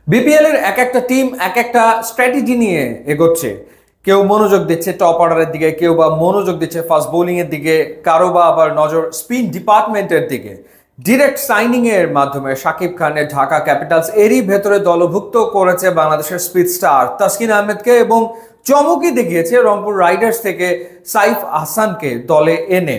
BPL এর এক একটা টিম এক একটা স্ট্র্যাটেজি নিয়ে এগোচ্ছে। কেউ মনোযোগ দিচ্ছে টপ অর্ডারের দিকে, কেউ বা মনোযোগ দিচ্ছে ফাস্ট বোলিং এর দিকে, কারো বা আবার নজর স্পিন ডিপার্টমেন্টের দিকে। ডিরেক্ট সাইনিং এর মাধ্যমে শাকিব খানের ঢাকা ক্যাপিটালস এরই ভেতরে দলভুক্ত করেছে বাংলাদেশের স্পিড স্টার তাসকিন আহমেদকে এবং চমকই দেখিয়েছে রংপুর রাইডার্স থেকে সাইফ আহসানকে দলে এনে।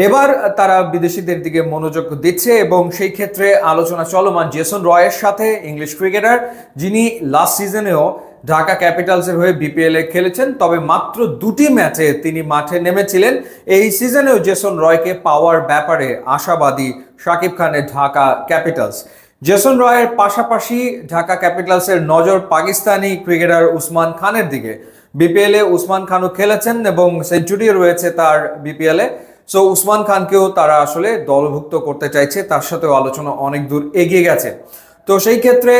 এবার তারা বিদেশিদের দিকে মনোযোগ দিচ্ছে এবং সেই ক্ষেত্রে আলোচনা চলমান জেসন রয়ের সাথে, ইংলিশ ক্রিকেটার যিনি লাস্ট সিজনেও ঢাকা ক্যাপিটালসের হয়ে বিপিএল এ খেলেছেন, তবে মাত্র 2টি ম্যাচে তিনি মাঠে নেমেছিলেন। এই সিজনেও জেসন রয়কে পাওয়ার ব্যাপারে আশাবাদী শাকিব খানের ঢাকা ক্যাপিটালস। জেসন রয়ের পাশাপাশি ঢাকা ক্যাপিটালসের নজর পাকিস্তানি ক্রিকেটার উসমান খানের দিকে। বিপিএল এ উসমান খানও খেলেছেন এবং সেঞ্চুরিও রয়েছে তার বিপিএল এ। সো উসমান খানকেও তারা আসলে দলভুক্ত করতে চাইছে, তার সাথেও আলোচনা অনেক দূর এগিয়ে গেছে। তো সেই ক্ষেত্রে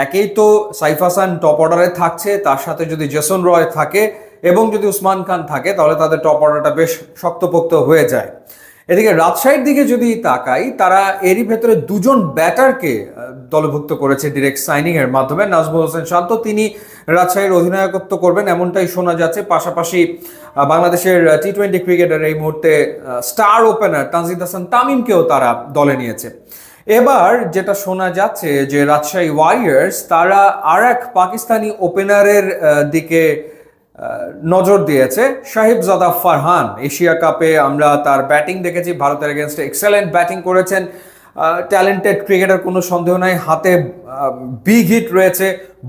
একেই তো সাইফ হাসান টপ অর্ডারে থাকছে, তার সাথে যদি জেসন রয় থাকে এবং যদি উসমান খান থাকে তাহলে তাদের টপ অর্ডারটা বেশ শক্তপোক্ত হয়ে যায়। এদিকে রাজশাহীর দিকে যদি তাকাই, তারা এরই ভেতরে দুজন ব্যাটারকে দলভুক্ত করেছে ডিরেক্ট সাইনিং এর মাধ্যমে। নাজমুল হোসেন শান্ত তিনি রাজশাহীর অধিনায়কত্ব করবেন এমনটাই শোনা যাচ্ছে। পাশাপাশি বাংলাদেশের টি-20 ক্রিকেটার এই মুহূর্তে স্টার ওপেনার তানজিদ হাসান তামিমকেও তারা দলে নিয়েছে। এবার যেটা শোনা যাচ্ছে যে রাজশাহী ওয়ারিয়র্স তারা আর এক পাকিস্তানি ওপেনারের দিকে নজর দিয়েছে। শাহিবজাদা ফারহান, এশিয়া কাপে আমরা তার ব্যাটিং দেখেছি, ভারতের এগেনস্টে এক্সেলেন্ট ব্যাটিং করেছেন। ট্যালেন্টেড ক্রিকেটার, কোনো সন্দেহ নাই, হাতে বিগ হিট রয়েছে,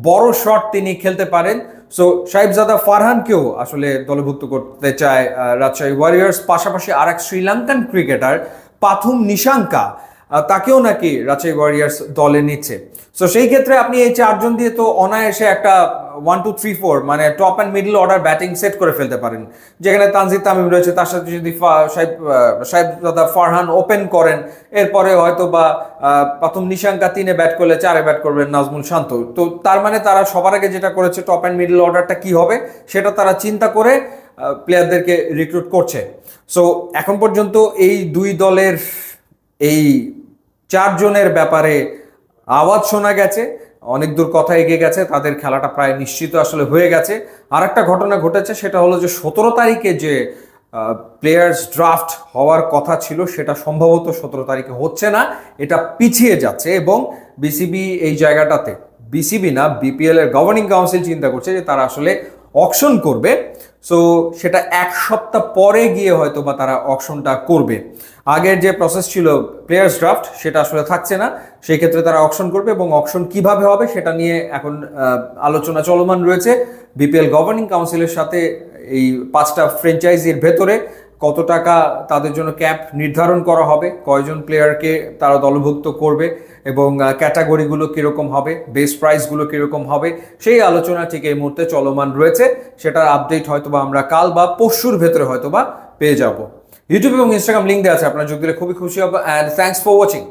বড় শট তিনি খেলতে পারেন। সো শাহিবজাদা ফারহানকেও আসলে দলভুক্ত করতে চায় রাজশাহী ওয়ারিয়র্স। পাশাপাশি আর এক শ্রীলঙ্কান ক্রিকেটার পাথুম নিশাঙ্কা, তাকেও নাকি রাজশাহী ওয়ারিয়র্স দলে নিচ্ছে। সো সেই ক্ষেত্রে আপনি এই চারজন দিয়ে তো অনায়াসে একটা 1 2 3 4 মানে top and middle order batting set করে ফেলতে পারেন, যেখানে তানজিদ তামিম রয়েছে, তার সাথে যদি শাহিবজাদা ফারহান ওপেন করেন, এরপরে হয়তো বা প্রথম নিশাঙ্কা 3-এ ব্যাট করলে 4-এ ব্যাট করবেন নাজমুল শান্ত। তো তার মানে তারা সবার আগে যেটা করেছে টপ অ্যান্ড মিডল অর্ডারটা কি হবে সেটা তারা চিন্তা করে প্লেয়ারদেরকে রিক্রুট করছে। সো এখন পর্যন্ত এই দুই দলের এই 4 জনের ব্যাপারে আওয়াজ শোনা গেছে, অনেক দূর কথা এগিয়ে গেছে, তাদের খেলাটা প্রায় নিশ্চিত আসলে হয়ে গেছে। আর একটা ঘটনা ঘটেছে, সেটা হলো যে 17 তারিখে যে প্লেয়ার্স ড্রাফট হওয়ার কথা ছিল সেটা সম্ভবত 17 তারিখে হচ্ছে না, এটা পিছিয়ে যাচ্ছে। এবং বিসিবি এই জায়গাটাতে, বিসিবি না বিপিএল এর গভর্নিং কাউন্সিল চিন্তা করছে যে তারা আসলে অকশন করবে। সো সেটা 1 সপ্তাহ পরে গিয়ে হয়তো বা তারা অকশনটা করবে। আগের যে প্রসেস ছিল প্লেয়ার্স ড্রাফট সেটা আসলে থাকছে না, সেই ক্ষেত্রে তারা অকশন করবে এবং অকশন কিভাবে হবে সেটা নিয়ে এখন আলোচনা চলমান রয়েছে বিপিএল গভর্নিং কাউন্সিলের সাথে। এই 5টা ফ্র্যাঞ্চাইজির ভেতরে কত টাকা তাদের জন্য ক্যাপ নির্ধারণ করা হবে, কয়জন প্লেয়ারকে তারা দলভুক্ত করবে এবং ক্যাটাগরিগুলো কীরকম হবে, বেস প্রাইসগুলো কীরকম হবে, সেই আলোচনা ঠিক এই মুহূর্তে চলমান রয়েছে। সেটার আপডেট হয়তোবা আমরা কাল বা পরশুর ভেতরে হয়তোবা পেয়ে যাব। ইউটিউব এবং ইনস্টাগ্রাম লিঙ্ক দেওয়া আছে, আপনারা যোগ দিলে খুবই খুশি হব। And thanks for watching.